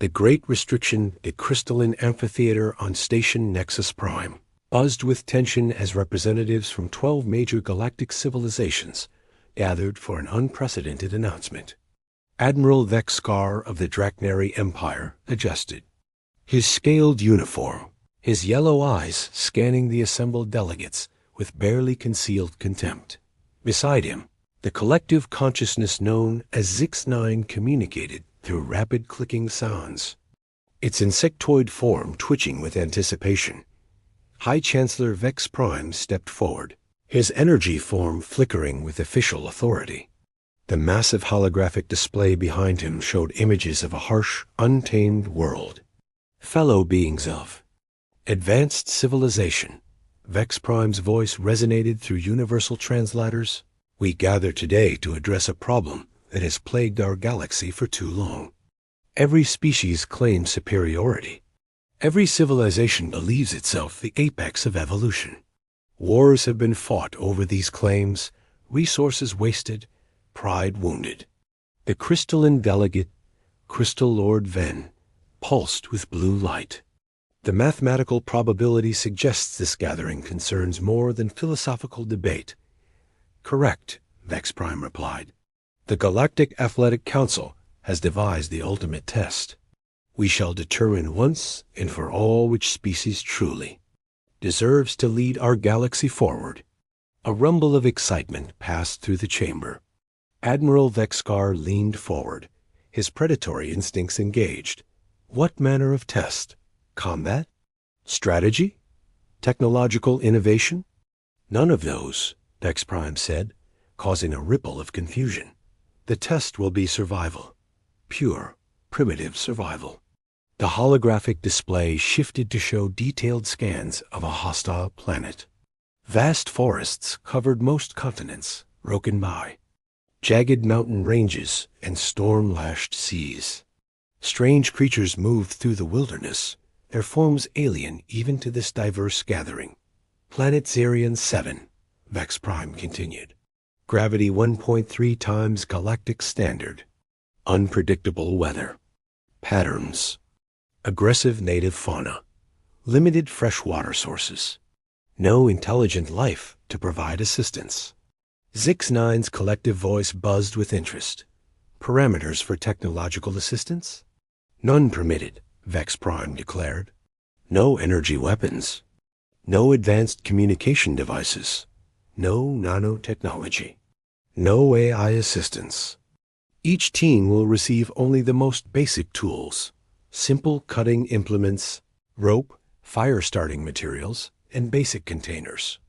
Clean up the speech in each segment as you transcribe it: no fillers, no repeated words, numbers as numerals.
The Great Restriction, the crystalline amphitheater on Station Nexus Prime, buzzed with tension as representatives from 12 major galactic civilizations gathered for an unprecedented announcement. Admiral Vexkar of the Draknari Empire adjusted. His scaled uniform, his yellow eyes scanning the assembled delegates with barely concealed contempt. Beside him, the collective consciousness known as Zix-9 communicated through rapid clicking sounds, its insectoid form twitching with anticipation. High Chancellor Vex Prime stepped forward, his energy form flickering with official authority. The massive holographic display behind him showed images of a harsh, untamed world. Fellow beings of advanced civilization, Vex Prime's voice resonated through universal translators. We gather today to address a problem that has plagued our galaxy for too long. Every species claims superiority. Every civilization believes itself the apex of evolution. Wars have been fought over these claims, resources wasted, pride wounded. The crystalline delegate, Crystal Lord Ven, pulsed with blue light. The mathematical probability suggests this gathering concerns more than philosophical debate. Correct, Vex Prime replied. The Galactic Athletic Council has devised the ultimate test. We shall determine once and for all which species truly deserves to lead our galaxy forward. A rumble of excitement passed through the chamber. Admiral Vexkar leaned forward, his predatory instincts engaged. What manner of test? Combat? Strategy? Technological innovation? None of those, Vex Prime said, causing a ripple of confusion. The test will be survival. Pure, primitive survival. The holographic display shifted to show detailed scans of a hostile planet. Vast forests covered most continents, broken by jagged mountain ranges and storm-lashed seas. Strange creatures moved through the wilderness, their forms alien even to this diverse gathering. Planet Zerion 7, Vex Prime continued. Gravity 1.3 times galactic standard. Unpredictable weather. Patterns. Aggressive native fauna. Limited freshwater sources. No intelligent life to provide assistance. Zix-9's collective voice buzzed with interest. Parameters for technological assistance? None permitted, Vex Prime declared. No energy weapons. No advanced communication devices. No nanotechnology. No AI assistance. Each team will receive only the most basic tools. Simple cutting implements, rope, fire-starting materials, and basic containers.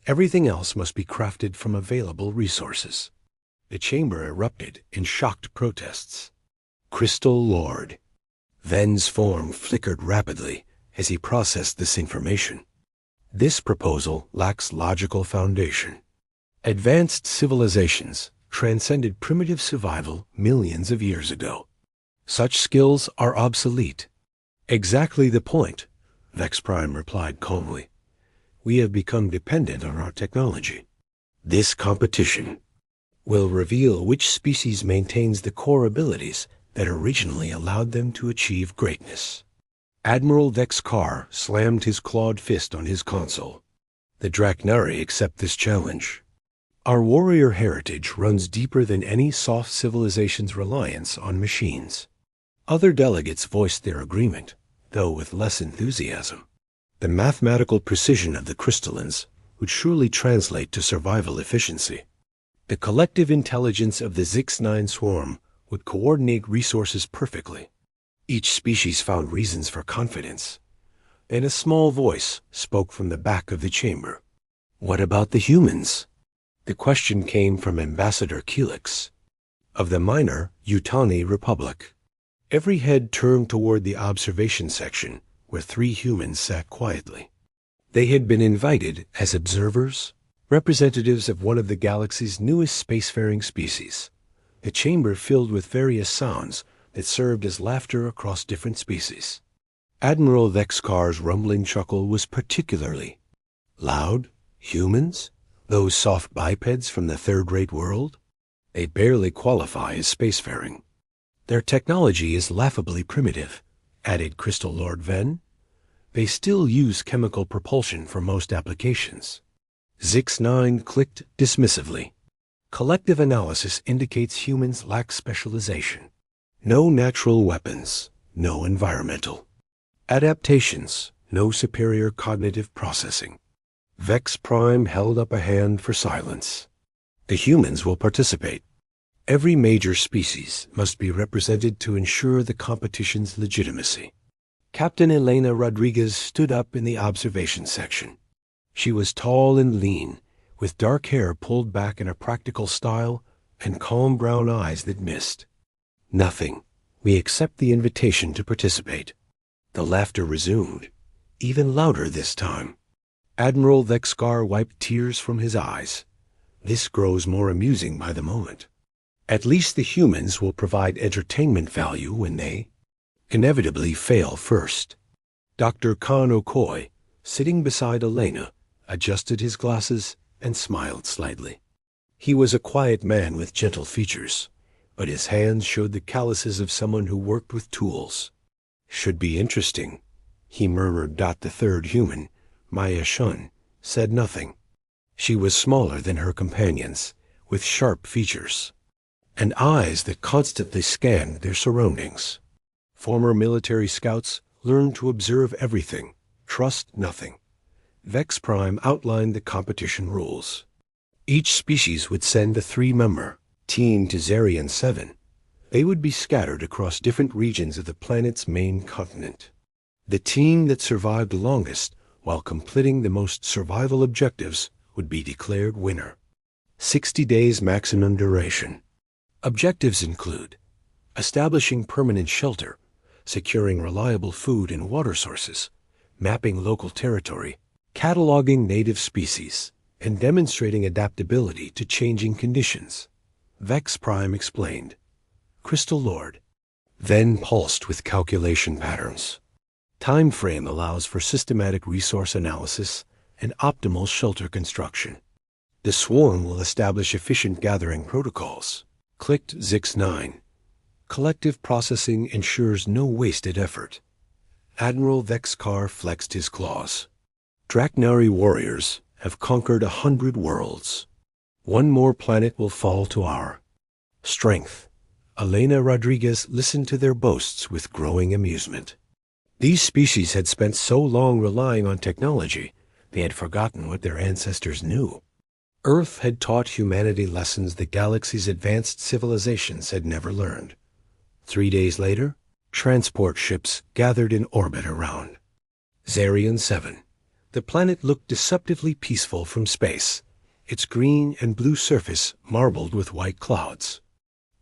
Everything else must be crafted from available resources. The chamber erupted in shocked protests. Crystal Lord. Ven's form flickered rapidly as he processed this information. This proposal lacks logical foundation. Advanced civilizations transcended primitive survival millions of years ago. Such skills are obsolete. Exactly the point, Vex Prime replied calmly. We have become dependent on our technology. This competition will reveal which species maintains the core abilities that originally allowed them to achieve greatness. Admiral Vexkar slammed his clawed fist on his console. The Draknari accept this challenge. Our warrior heritage runs deeper than any soft civilization's reliance on machines. Other delegates voiced their agreement, though with less enthusiasm. The mathematical precision of the crystallines would surely translate to survival efficiency. The collective intelligence of the Zix-9 swarm would coordinate resources perfectly. Each species found reasons for confidence. Then a small voice spoke from the back of the chamber. What about the humans? The question came from Ambassador Keelix of the minor Yutani Republic. Every head turned toward the observation section, where 3 humans sat quietly. They had been invited as observers, representatives of one of the galaxy's newest spacefaring species. The chamber filled with various sounds that served as laughter across different species. Admiral Vexkar's rumbling chuckle was particularly loud. Humans? Those soft bipeds from the third-rate world? They barely qualify as spacefaring. Their technology is laughably primitive, added Crystal Lord Ven. They still use chemical propulsion for most applications. Zix-9 clicked dismissively. Collective analysis indicates humans lack specialization. No natural weapons, no environmental adaptations, no superior cognitive processing. Vex Prime held up a hand for silence. The humans will participate. Every major species must be represented to ensure the competition's legitimacy. Captain Elena Rodriguez stood up in the observation section. She was tall and lean, with dark hair pulled back in a practical style and calm brown eyes that missed. Nothing. We accept the invitation to participate. The laughter resumed, even louder this time. Admiral Vexcar wiped tears from his eyes. This grows more amusing by the moment. At least the humans will provide entertainment value when they inevitably fail first. Dr. Khan Okoy, sitting beside Elena, adjusted his glasses and smiled slightly. He was a quiet man with gentle features, but his hands showed the calluses of someone who worked with tools. Should be interesting, he murmured. The third human, Maya Shun, said nothing. She was smaller than her companions, with sharp features, and eyes that constantly scanned their surroundings. Former military scouts learned to observe everything, trust nothing. Vex Prime outlined the competition rules. Each species would send a 3-member team to Zarian 7. They would be scattered across different regions of the planet's main continent. The team that survived longest while completing the most survival objectives would be declared winner. 60 days maximum duration. Objectives include establishing permanent shelter, securing reliable food and water sources, mapping local territory, cataloging native species, and demonstrating adaptability to changing conditions. Vex Prime explained. Crystal Lord then pulsed with calculation patterns. Time frame allows for systematic resource analysis and optimal shelter construction. The swarm will establish efficient gathering protocols. Clicked Zix-9. Collective processing ensures no wasted effort. Admiral Vexcar flexed his claws. Draknari warriors have conquered 100 worlds. One more planet will fall to our strength. Elena Rodriguez listened to their boasts with growing amusement. These species had spent so long relying on technology, they had forgotten what their ancestors knew. Earth had taught humanity lessons the galaxy's advanced civilizations had never learned. 3 days later, transport ships gathered in orbit around Zarian 7. The planet looked deceptively peaceful from space, its green and blue surface marbled with white clouds.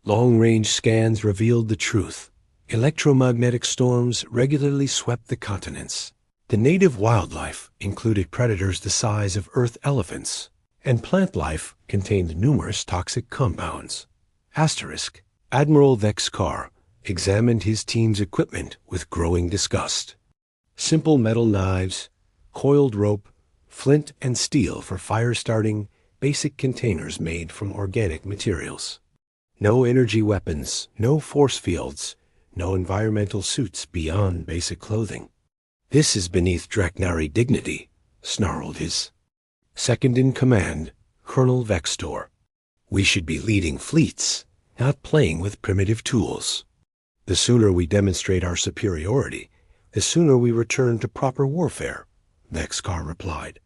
Long-range scans revealed the truth. Electromagnetic storms regularly swept the continents. The native wildlife included predators the size of Earth elephants, and plant life contained numerous toxic compounds. Asterisk. Admiral Vexcar examined his team's equipment with growing disgust. Simple metal knives, coiled rope, flint and steel for fire starting, basic containers made from organic materials. No energy weapons, no force fields, no environmental suits beyond basic clothing. This is beneath Draknari dignity, snarled his second-in-command, Colonel Vextor. We should be leading fleets, not playing with primitive tools. The sooner we demonstrate our superiority, the sooner we return to proper warfare, Vexcar replied.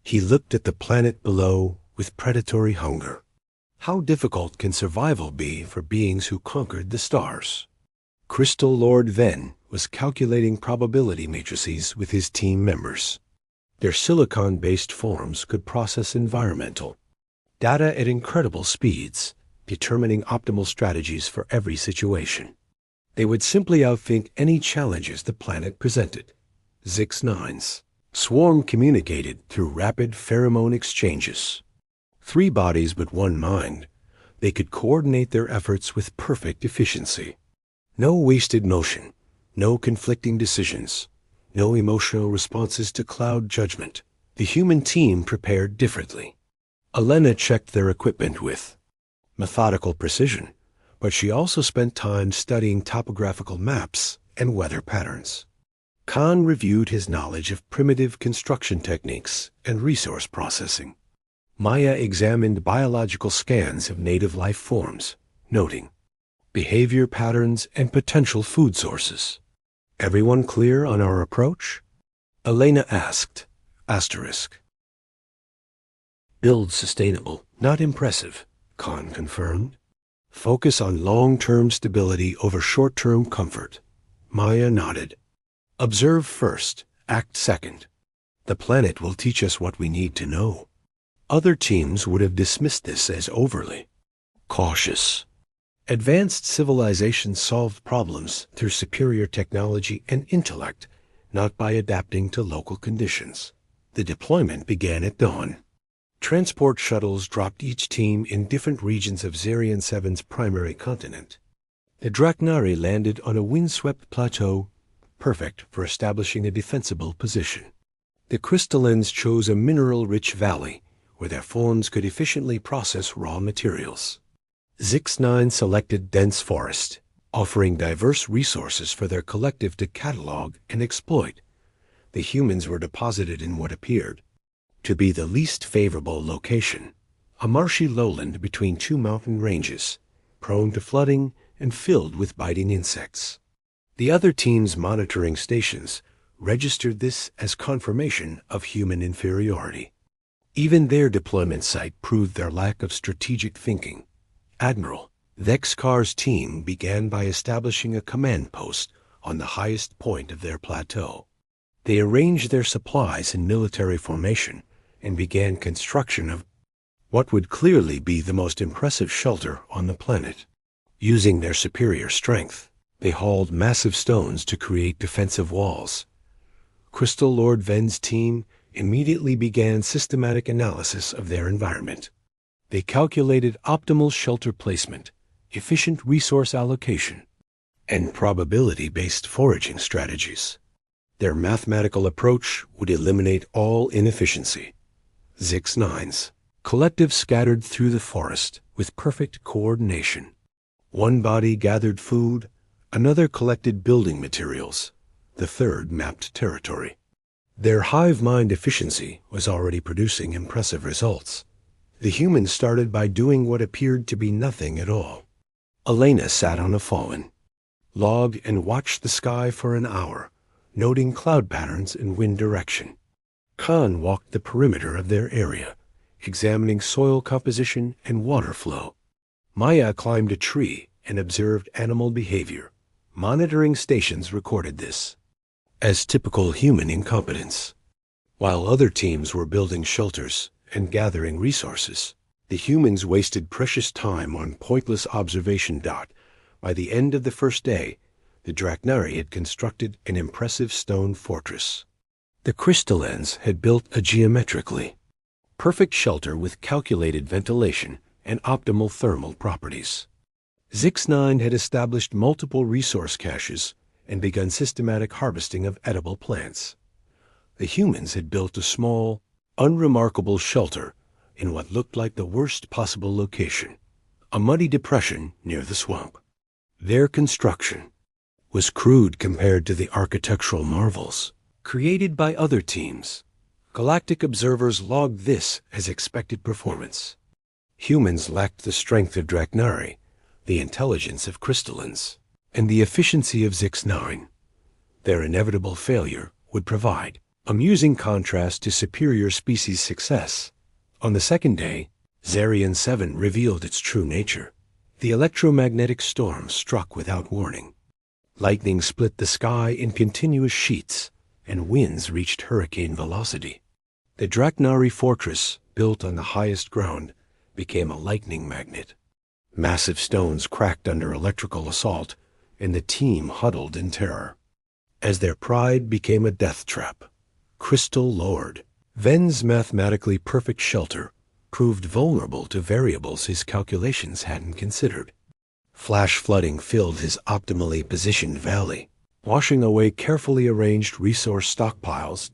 He looked at the planet below with predatory hunger. How difficult can survival be for beings who conquered the stars? Crystal Lord Ven was calculating probability matrices with his team members. Their silicon-based forms could process environmental data at incredible speeds, determining optimal strategies for every situation. They would simply outthink any challenges the planet presented. Zix-9's swarm communicated through rapid pheromone exchanges. 3 bodies but 1 mind, they could coordinate their efforts with perfect efficiency. No wasted motion, no conflicting decisions, no emotional responses to cloud judgment. The human team prepared differently. Elena checked their equipment with methodical precision, but she also spent time studying topographical maps and weather patterns. Khan reviewed his knowledge of primitive construction techniques and resource processing. Maya examined biological scans of native life forms, noting behavior patterns and potential food sources. Everyone clear on our approach? Elena asked, asterisk. Build sustainable, not impressive, Khan confirmed. Focus on long-term stability over short-term comfort. Maya nodded. Observe first, act second. The planet will teach us what we need to know. Other teams would have dismissed this as overly cautious. Advanced civilizations solved problems through superior technology and intellect, not by adapting to local conditions. The deployment began at dawn. Transport shuttles dropped each team in different regions of Zarian 7's primary continent. The Draknari landed on a windswept plateau, perfect for establishing a defensible position. The crystallines chose a mineral-rich valley where their phones could efficiently process raw materials. Zix-9 selected dense forest, offering diverse resources for their collective to catalog and exploit. The humans were deposited in what appeared to be the least favorable location, a marshy lowland between two mountain ranges, prone to flooding and filled with biting insects. The other team's monitoring stations registered this as confirmation of human inferiority. Even their deployment site proved their lack of strategic thinking. Admiral Vexkar's team began by establishing a command post on the highest point of their plateau. They arranged their supplies in military formation and began construction of what would clearly be the most impressive shelter on the planet. Using their superior strength, they hauled massive stones to create defensive walls. Crystal Lord Ven's team immediately began systematic analysis of their environment. They calculated optimal shelter placement, efficient resource allocation, and probability-based foraging strategies. Their mathematical approach would eliminate all inefficiency. Zix-9's collective scattered through the forest with perfect coordination. One body gathered food, another collected building materials, the third mapped territory. Their hive mind efficiency was already producing impressive results. The humans started by doing what appeared to be nothing at all. Elena sat on a fallen log and watched the sky for an hour, noting cloud patterns and wind direction. Khan walked the perimeter of their area, examining soil composition and water flow. Maya climbed a tree and observed animal behavior. Monitoring stations recorded this as typical human incompetence. While other teams were building shelters and gathering resources, the humans wasted precious time on pointless observation. By the end of the first day, the Draknari had constructed an impressive stone fortress. The crystallines had built a geometrically perfect shelter with calculated ventilation and optimal thermal properties. Zix-9 had established multiple resource caches and begun systematic harvesting of edible plants. The humans had built a small, unremarkable shelter in what looked like the worst possible location, a muddy depression near the swamp. Their construction was crude compared to the architectural marvels created by other teams. Galactic observers logged this as expected performance. Humans lacked the strength of Draknari, the intelligence of crystallines, and the efficiency of Zix-9. Their inevitable failure would provide amusing contrast to superior species success. On the second day, Zarian 7 revealed its true nature. The electromagnetic storm struck without warning. Lightning split the sky in continuous sheets, and winds reached hurricane velocity. The Draknari fortress, built on the highest ground, became a lightning magnet. Massive stones cracked under electrical assault, and the team huddled in terror. As their pride became a death trap, Crystal Lord Ven's mathematically perfect shelter proved vulnerable to variables his calculations hadn't considered. Flash flooding filled his optimally positioned valley, washing away carefully arranged resource stockpiles.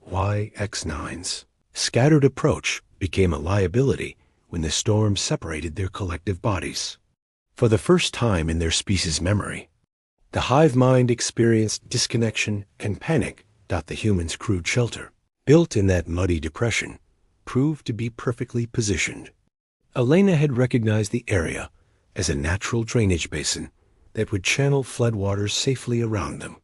ZYX-9's scattered approach became a liability when the storm separated their collective bodies. For the first time in their species' memory, the hive mind experienced disconnection and panic. The humans' crude shelter, built in that muddy depression, proved to be perfectly positioned. Elena had recognized the area as a natural drainage basin that would channel floodwaters safely around them.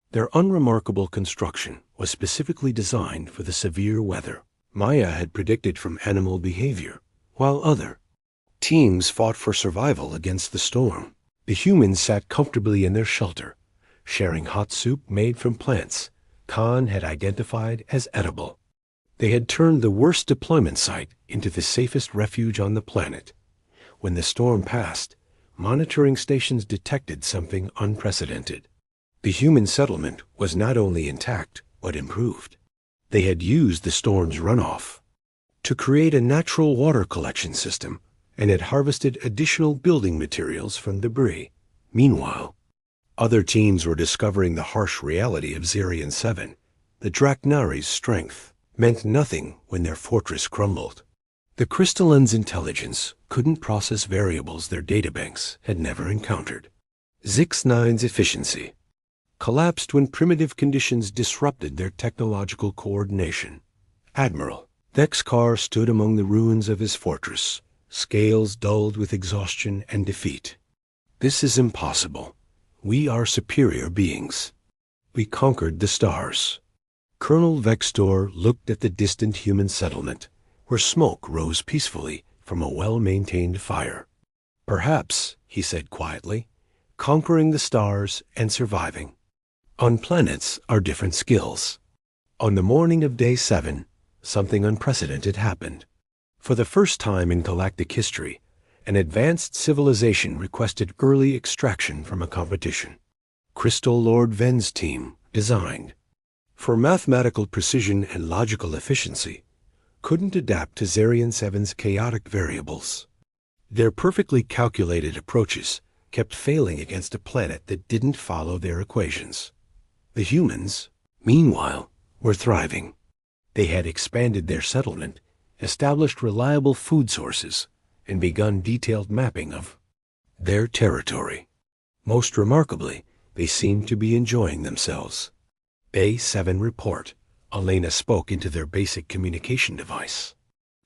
Their unremarkable construction was specifically designed for the severe weather Maya had predicted from animal behavior, while other teams fought for survival against the storm. The humans sat comfortably in their shelter, sharing hot soup made from plants Khan had identified as edible. They had turned the worst deployment site into the safest refuge on the planet. When the storm passed, monitoring stations detected something unprecedented. The human settlement was not only intact, but improved. They had used the storm's runoff to create a natural water collection system and had harvested additional building materials from debris. Meanwhile, other teams were discovering the harsh reality of Zerion 7. The Draknari's strength meant nothing when their fortress crumbled. The crystalline's intelligence couldn't process variables their databanks had never encountered. Zix-9's efficiency collapsed when primitive conditions disrupted their technological coordination. Admiral Dexkar stood among the ruins of his fortress, scales dulled with exhaustion and defeat. This is impossible. We are superior beings. We conquered the stars. Colonel Vextor looked at the distant human settlement, where smoke rose peacefully from a well-maintained fire. Perhaps, he said quietly, conquering the stars and surviving. On planets are different skills. On the morning of Day 7, something unprecedented happened. For the first time in galactic history, an advanced civilization requested early extraction from a competition. Crystal Lord Ven's team, designed for mathematical precision and logical efficiency, couldn't adapt to Zerion 7's chaotic variables. Their perfectly calculated approaches kept failing against a planet that didn't follow their equations. The humans, meanwhile, were thriving. They had expanded their settlement, established reliable food sources, and begun detailed mapping of their territory. Most remarkably, they seemed to be enjoying themselves. Day 7 report. Elena spoke into their basic communication device.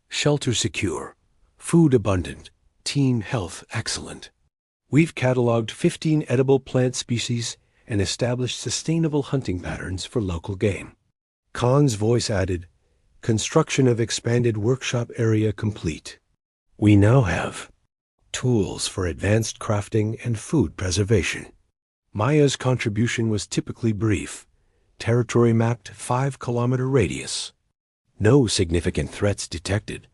Shelter secure, food abundant, team health excellent. We've cataloged 15 edible plant species and established sustainable hunting patterns for local game. Khan's voice added, construction of expanded workshop area complete. We now have tools for advanced crafting and food preservation. Maya's contribution was typically brief. Territory mapped 5-kilometer radius. No significant threats detected.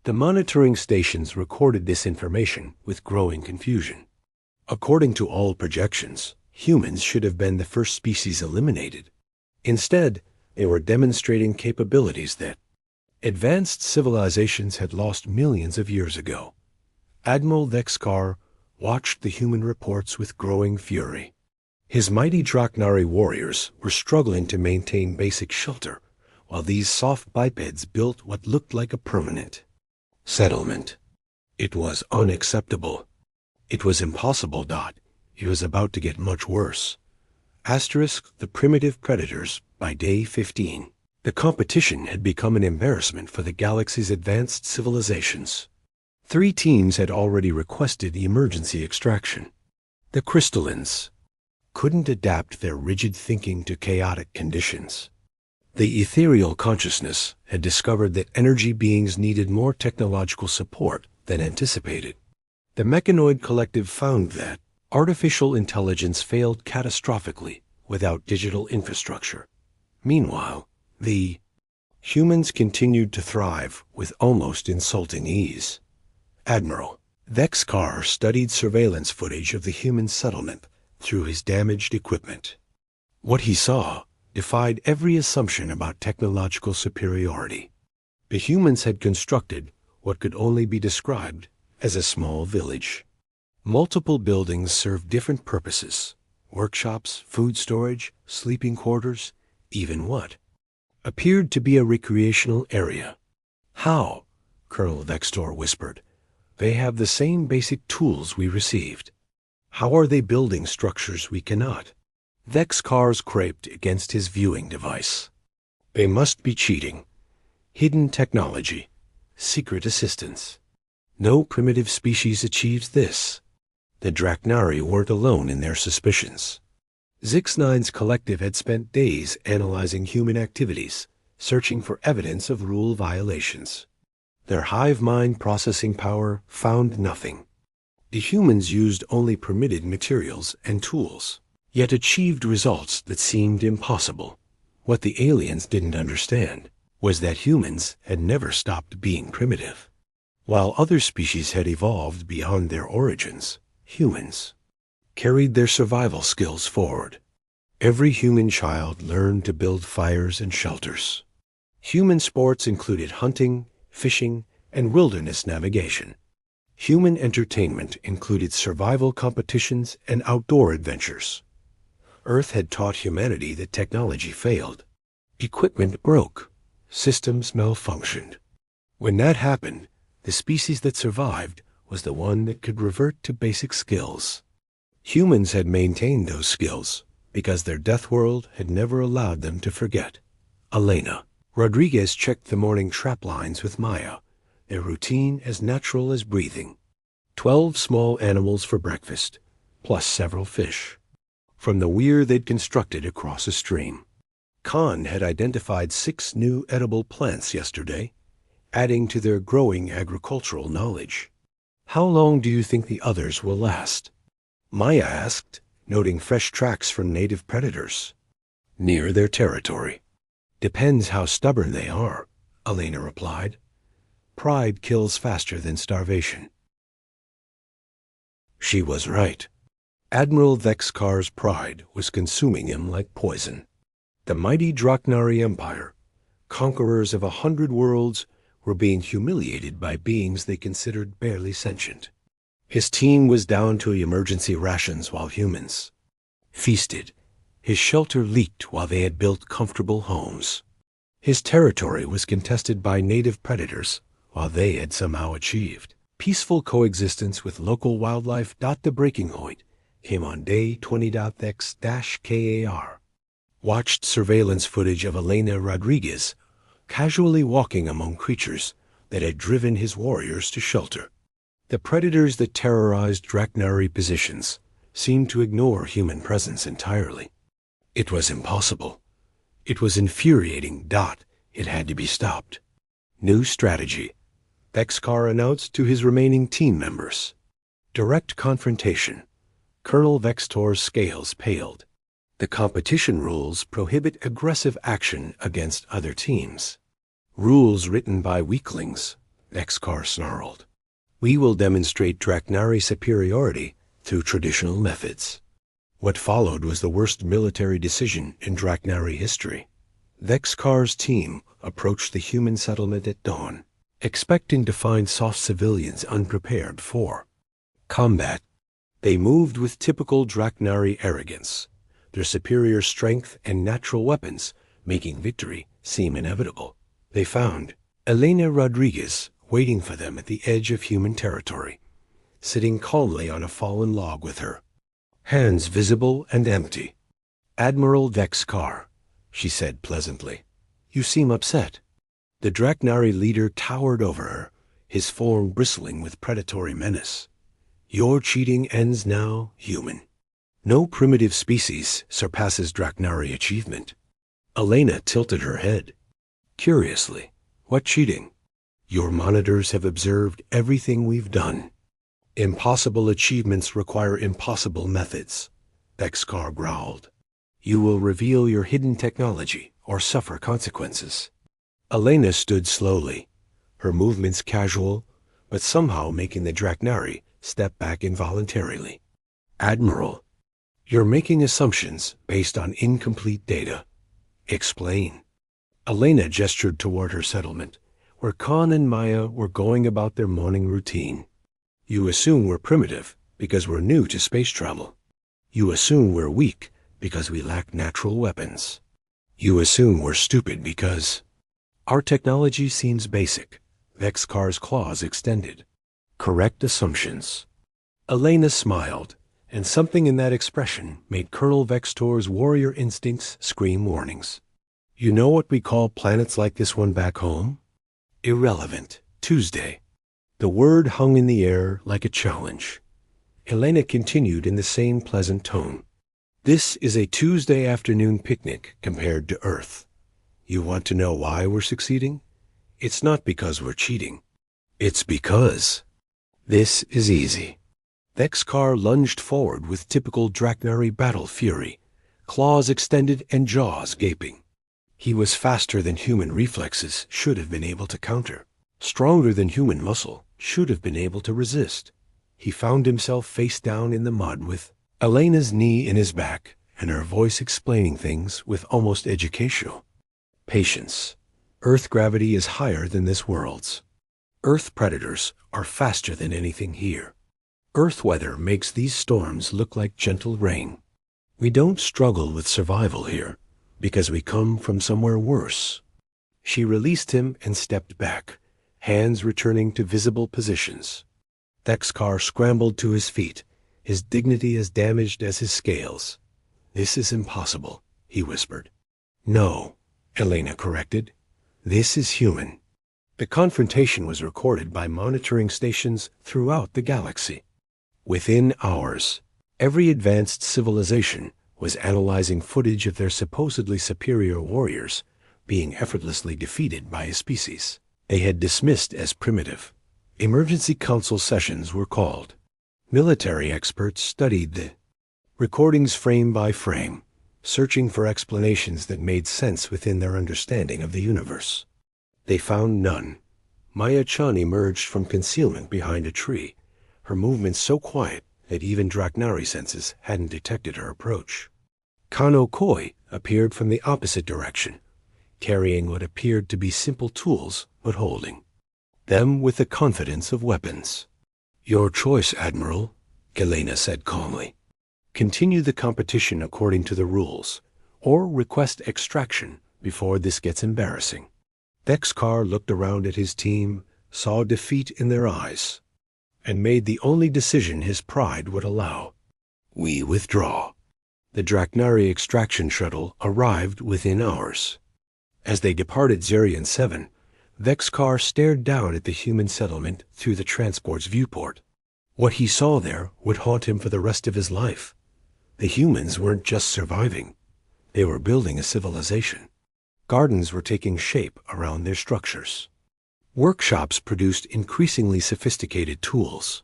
The monitoring stations recorded this information with growing confusion. According to all projections, humans should have been the first species eliminated. Instead, they were demonstrating capabilities that advanced civilizations had lost millions of years ago. Admiral Dexkar watched the human reports with growing fury. His mighty Draknari warriors were struggling to maintain basic shelter, while these soft bipeds built what looked like a permanent settlement. It was unacceptable. It was impossible. It was about to get much worse. Asterisk the primitive predators by Day 15. The competition had become an embarrassment for the galaxy's advanced civilizations. 3 teams had already requested emergency extraction. The crystallines couldn't adapt their rigid thinking to chaotic conditions. The ethereal consciousness had discovered that energy beings needed more technological support than anticipated. The mechanoid collective found that artificial intelligence failed catastrophically without digital infrastructure. Meanwhile, the humans continued to thrive with almost insulting ease. Admiral Dexkar studied surveillance footage of the human settlement through his damaged equipment. What he saw defied every assumption about technological superiority. The humans had constructed what could only be described as a small village. Multiple buildings served different purposes: workshops, food storage, sleeping quarters, even what appeared to be a recreational area. How? Colonel Vextor whispered. They have the same basic tools we received. How are they building structures we cannot? Vexcar scraped against his viewing device. They must be cheating. Hidden technology. Secret assistance. No primitive species achieves this. The Draknari weren't alone in their suspicions. Zix-9's collective had spent days analyzing human activities, searching for evidence of rule violations. Their hive mind processing power found nothing. The humans used only permitted materials and tools, yet achieved results that seemed impossible. What the aliens didn't understand was that humans had never stopped being primitive. While other species had evolved beyond their origins, humans carried their survival skills forward. Every human child learned to build fires and shelters. Human sports included hunting, fishing, and wilderness navigation. Human entertainment included survival competitions and outdoor adventures. Earth had taught humanity that technology failed. Equipment broke. Systems malfunctioned. When that happened, the species that survived was the one that could revert to basic skills. Humans had maintained those skills because their Deathworld had never allowed them to forget. Elena. Rodriguez checked the morning trap lines with Maya, their routine as natural as breathing. 12 small animals for breakfast, plus several fish, from the weir they'd constructed across a stream. Khan had identified 6 new edible plants yesterday, adding to their growing agricultural knowledge. How long do you think the others will last? Maya asked, noting fresh tracks from native predators near their territory. Depends how stubborn they are, Elena replied. Pride kills faster than starvation. She was right. Admiral Vexcar's pride was consuming him like poison. The mighty Draknari Empire, conquerors of 100 worlds, were being humiliated by beings they considered barely sentient. His team was down to emergency rations while humans feasted. His shelter leaked while they had built comfortable homes. His territory was contested by native predators while they had somehow achieved peaceful coexistence with local wildlife. The breaking point came on day 20.x-KAR. Watched surveillance footage of Elena Rodriguez casually walking among creatures that had driven his warriors to shelter. The predators that terrorized Draknari positions seemed to ignore human presence entirely. It was impossible. It was infuriating. It had to be stopped. New strategy. Vexcar announced to his remaining team members. Direct confrontation. Colonel Vextor's scales paled. The competition rules prohibit aggressive action against other teams. Rules written by weaklings, Vexcar snarled. We will demonstrate Draknari superiority through traditional methods. What followed was the worst military decision in Draknari history. Vexcar's team approached the human settlement at dawn, expecting to find soft civilians unprepared for combat. They moved with typical Draknari arrogance, their superior strength and natural weapons making victory seem inevitable. They found Elena Rodriguez waiting for them at the edge of human territory, sitting calmly on a fallen log with her, hands visible and empty. Admiral Vexcar, she said pleasantly. You seem upset. The Draknari leader towered over her, his form bristling with predatory menace. Your cheating ends now, human. No primitive species surpasses Draknari achievement. Elena tilted her head. Curiously, what cheating? Your monitors have observed everything we've done. Impossible achievements require impossible methods, Vexcar growled. You will reveal your hidden technology or suffer consequences. Elena stood slowly, her movements casual, but somehow making the Draknari step back involuntarily. Admiral, you're making assumptions based on incomplete data. Explain. Elena gestured toward her settlement, where Khan and Maya were going about their morning routine. You assume we're primitive because we're new to space travel. You assume we're weak because we lack natural weapons. You assume we're stupid because our technology seems basic. Vexcar's claws extended. correct assumptions. Elena smiled, and something in that expression made Colonel Vextor's warrior instincts scream warnings. You know what we call planets like this one back home? Irrelevant. Tuesday. The word hung in the air like a challenge. Elena continued in the same pleasant tone. This is a Tuesday afternoon picnic compared to Earth. You want to know why we're succeeding? It's not because we're cheating. It's because this is easy. Vexkar lunged forward with typical Draknari battle fury, claws extended and jaws gaping. He was faster than human reflexes should have been able to counter, stronger than human muscle should have been able to resist. He found himself face down in the mud with Elena's knee in his back and her voice explaining things with almost educational patience. Earth gravity is higher than this world's. Earth predators are faster than anything here. Earth weather makes these storms look like gentle rain. We don't struggle with survival here because we come from somewhere worse. She released him and stepped back, hands returning to visible positions. Vexkar scrambled to his feet, his dignity as damaged as his scales. This is impossible, he whispered. No, Elena corrected. This is human. The confrontation was recorded by monitoring stations throughout the galaxy. Within hours, every advanced civilization was analyzing footage of their supposedly superior warriors being effortlessly defeated by a species they had dismissed as primitive. Emergency council sessions were called. Military experts studied the recordings frame by frame, searching for explanations that made sense within their understanding of the universe. They found none. Maya Chan emerged from concealment behind a tree, her movements so quiet that even Draknari senses hadn't detected her approach. Kano Koi appeared from the opposite direction, carrying what appeared to be simple tools, but holding them with the confidence of weapons. Your choice, Admiral, Elena said calmly. Continue the competition according to the rules, or request extraction before this gets embarrassing. Vexkar looked around at his team, saw defeat in their eyes, and made the only decision his pride would allow. We withdraw. The Draknari extraction shuttle arrived within hours. As they departed Zerion 7, Vexkar stared down at the human settlement through the transport's viewport. What he saw there would haunt him for the rest of his life. The humans weren't just surviving. They were building a civilization. Gardens were taking shape around their structures. Workshops produced increasingly sophisticated tools.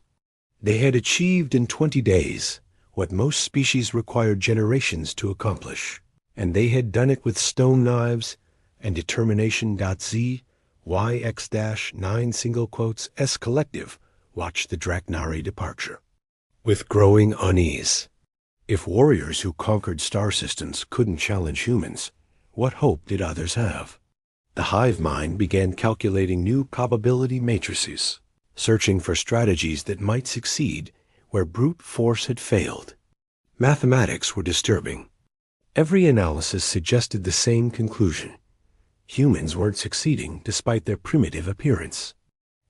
They had achieved in 20 days what most species required generations to accomplish, and they had done it with stone knives and determination. YX-9 S Collective watched the Draknari departure with growing unease. If warriors who conquered star systems couldn't challenge humans, what hope did others have? The hive mind began calculating new probability matrices, searching for strategies that might succeed where brute force had failed. Mathematics were disturbing. Every analysis suggested the same conclusion. Humans weren't succeeding despite their primitive appearance.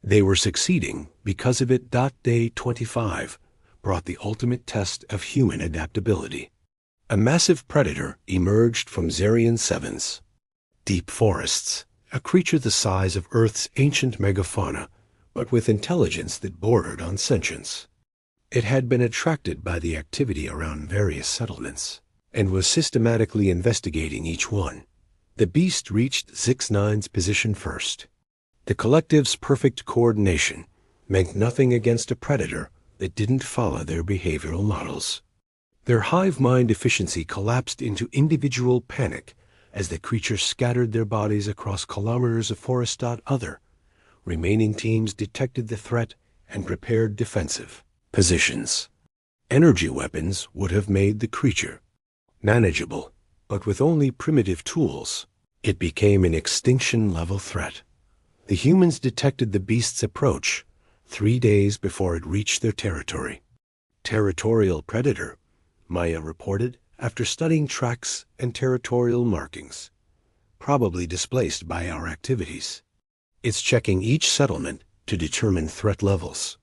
They were succeeding because of it. Day 25 brought the ultimate test of human adaptability. A massive predator emerged from Zerion 7's deep forests, a creature the size of Earth's ancient megafauna, but with intelligence that bordered on sentience. It had been attracted by the activity around various settlements, and was systematically investigating each one. The beast reached 6-9's position first. The collective's perfect coordination meant nothing against a predator that didn't follow their behavioral models. Their hive mind efficiency collapsed into individual panic as the creatures scattered their bodies across kilometers of forest. Other remaining teams detected the threat and prepared defensive positions. Energy weapons would have made the creature manageable, but with only primitive tools, it became an extinction-level threat. The humans detected the beast's approach 3 days before it reached their territory. Territorial predator, Maya reported after studying tracks and territorial markings, probably displaced by our activities. It's checking each settlement to determine threat levels.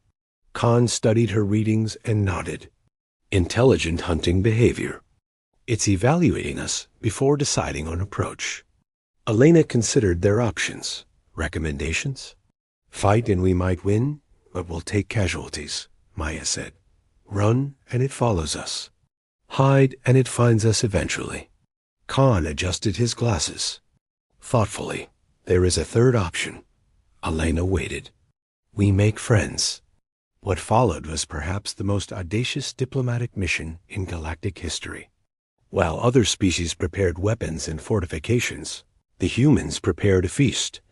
Khan studied her readings and nodded. Intelligent hunting behavior. It's evaluating us before deciding on approach. Elena considered their options. Recommendations? Fight and we might win, but we'll take casualties, Maya said. Run and it follows us. Hide and it finds us eventually. Khan adjusted his glasses. Thoughtfully, there is a third option. Elena waited. We make friends. What followed was perhaps the most audacious diplomatic mission in galactic history. While other species prepared weapons and fortifications, the humans prepared a feast.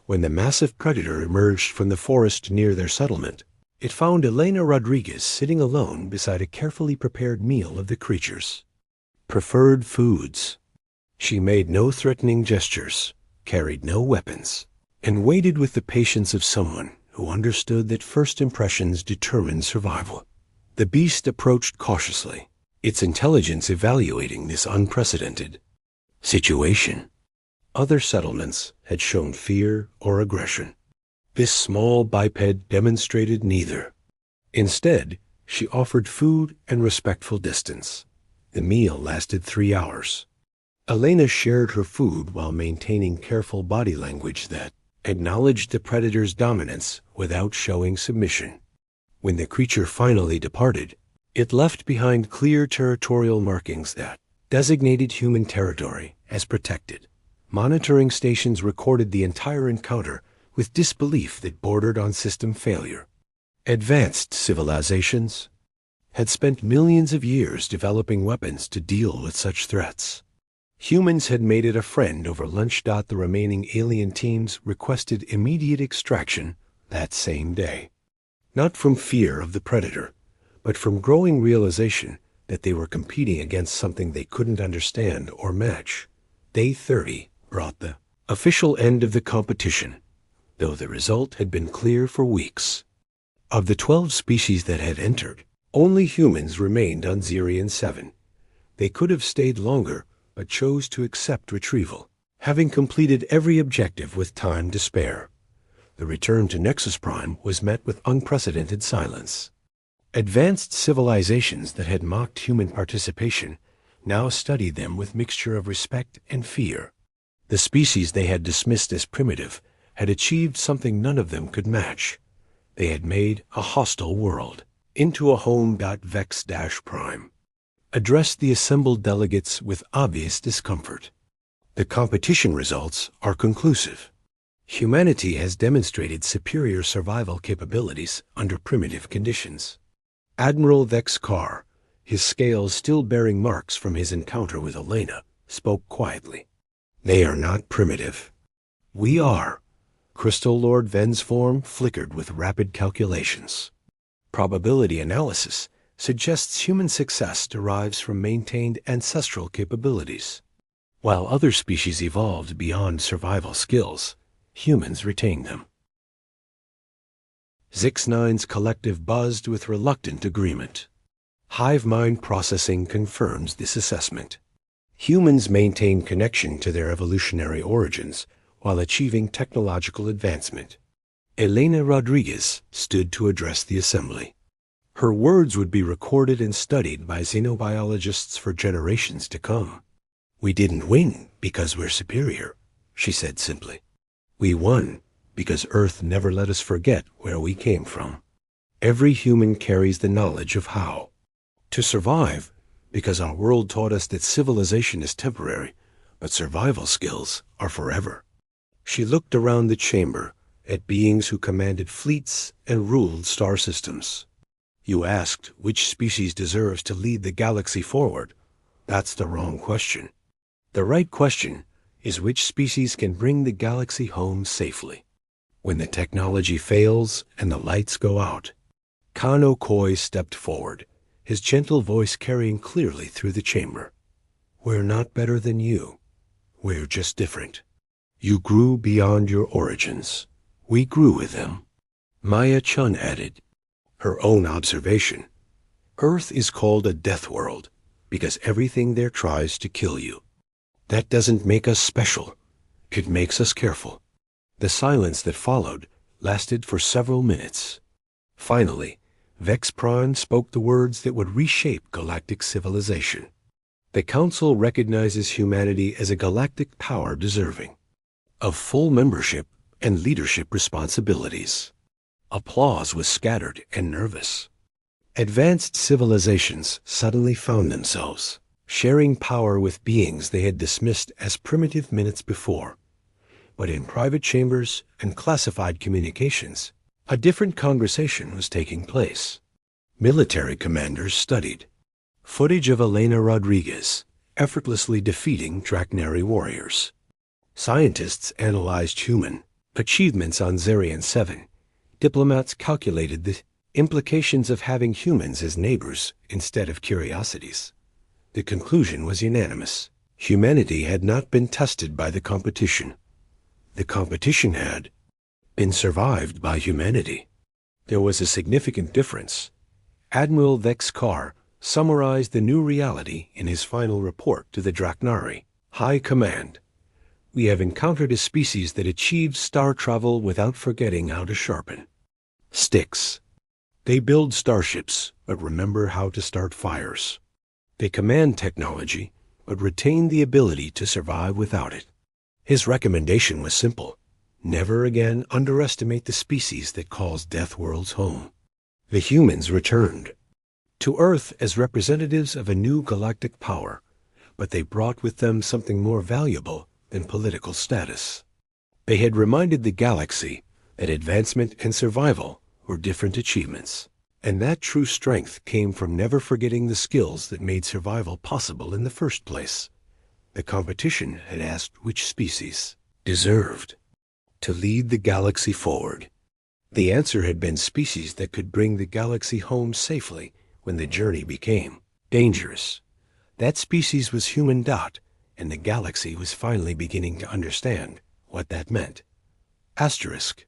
When the massive predator emerged from the forest near their settlement, it found Elena Rodriguez sitting alone beside a carefully prepared meal of the creatures. Preferred foods. She made no threatening gestures, carried no weapons, and waited with the patience of someone who understood that first impressions determine survival. The beast approached cautiously, its intelligence evaluating this unprecedented situation. Other settlements had shown fear or aggression. This small biped demonstrated neither. Instead, she offered food and respectful distance. The meal lasted 3 hours. Elena shared her food while maintaining careful body language that acknowledged the predator's dominance without showing submission. When the creature finally departed, it left behind clear territorial markings that designated human territory as protected. Monitoring stations recorded the entire encounter with disbelief that bordered on system failure. Advanced civilizations had spent millions of years developing weapons to deal with such threats. Humans had made it a friend over lunch. The remaining alien teams requested immediate extraction that same day. Not from fear of the predator, but from growing realization that they were competing against something they couldn't understand or match. Day 30 brought the official end of the competition, though the result had been clear for weeks. Of the 12 species that had entered, only humans remained on Zerion 7. They could have stayed longer, but chose to accept retrieval, having completed every objective with time to spare. The return to Nexus Prime was met with unprecedented silence. Advanced civilizations that had mocked human participation now studied them with mixture of respect and fear. The species they had dismissed as primitive had achieved something none of them could match. They had made a hostile world into a home. Vex-Prime addressed the assembled delegates with obvious discomfort. The competition results are conclusive. Humanity has demonstrated superior survival capabilities under primitive conditions. Admiral Vex Carr, his scales still bearing marks from his encounter with Elena, spoke quietly. They are not primitive. We are. Crystal Lord Ven's form flickered with rapid calculations. Probability analysis suggests human success derives from maintained ancestral capabilities. While other species evolved beyond survival skills, humans retained them. Zix-9's collective buzzed with reluctant agreement. Hive mind processing confirms this assessment. Humans maintain connection to their evolutionary origins while achieving technological advancement. Elena Rodriguez stood to address the assembly. Her words would be recorded and studied by xenobiologists for generations to come. We didn't win because we're superior, she said simply. We won because Earth never let us forget where we came from. Every human carries the knowledge of how to survive, because our world taught us that civilization is temporary, but survival skills are forever. She looked around the chamber at beings who commanded fleets and ruled star systems. You asked which species deserves to lead the galaxy forward. That's the wrong question. The right question is which species can bring the galaxy home safely. When the technology fails and the lights go out, Khan Okoi stepped forward, his gentle voice carrying clearly through the chamber. We're not better than you. We're just different. You grew beyond your origins. We grew with them. Maya Chun added, her own observation. Earth is called a Deathworld because everything there tries to kill you. That doesn't make us special. It makes us careful. The silence that followed lasted for several minutes. Finally, Vexpron spoke the words that would reshape galactic civilization. The Council recognizes humanity as a galactic power deserving of full membership and leadership responsibilities. Applause was scattered and nervous. Advanced civilizations suddenly found themselves sharing power with beings they had dismissed as primitive minutes before. But in private chambers and classified communications, a different conversation was taking place. Military commanders studied footage of Elena Rodriguez effortlessly defeating Draknari warriors. Scientists analyzed human achievements on Zarian 7. Diplomats calculated the implications of having humans as neighbors instead of curiosities. The conclusion was unanimous. Humanity had not been tested by the competition. The competition had been survived by humanity. There was a significant difference. Admiral Vexkar summarized the new reality in his final report to the Draknari High Command. We have encountered a species that achieves star travel without forgetting how to sharpen sticks. They build starships, but remember how to start fires. They command technology, but retain the ability to survive without it. His recommendation was simple. Never again underestimate the species that calls Deathworld's home. The humans returned to Earth as representatives of a new galactic power, but they brought with them something more valuable than political status. They had reminded the galaxy that advancement and survival were different achievements, and that true strength came from never forgetting the skills that made survival possible in the first place. The competition had asked which species deserved to lead the galaxy forward. The answer had been species that could bring the galaxy home safely when the journey became dangerous. That species was Human Dot, and the galaxy was finally beginning to understand what that meant. Asterisk.